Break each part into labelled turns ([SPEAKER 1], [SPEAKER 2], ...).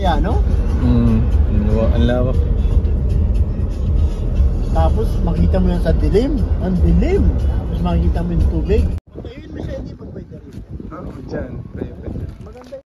[SPEAKER 1] Kaya no?
[SPEAKER 2] Ang lawak.
[SPEAKER 1] Tapos makita mo yan sa dilim. Ang dilim. Tapos makikita mo yung tubig. Ayun mo siya, hindi magpwede rin.
[SPEAKER 2] Oo, dyan. Pwede.
[SPEAKER 1] Maganda.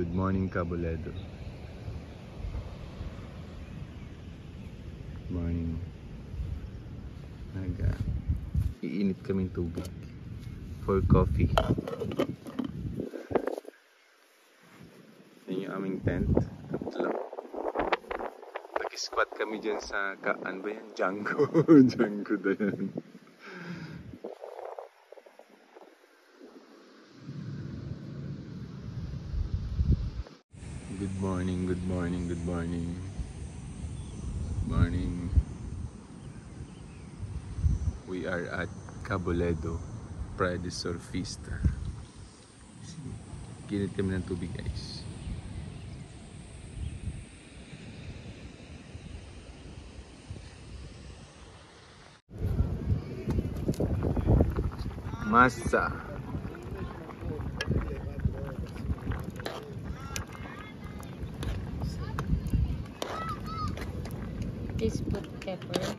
[SPEAKER 2] Good morning, Caboledo. Morning. Iinit kaming tubig for coffee. Yan yung aming tent. Tatlo. Nag-squat kami dyan sa, ano ba yan? Django. Django na yan. Good morning, good morning, good morning. Good morning. We are at Caboledo, Praia de Surfista. Ginit kami ng tubig, guys. Masa.
[SPEAKER 3] Please put pepper.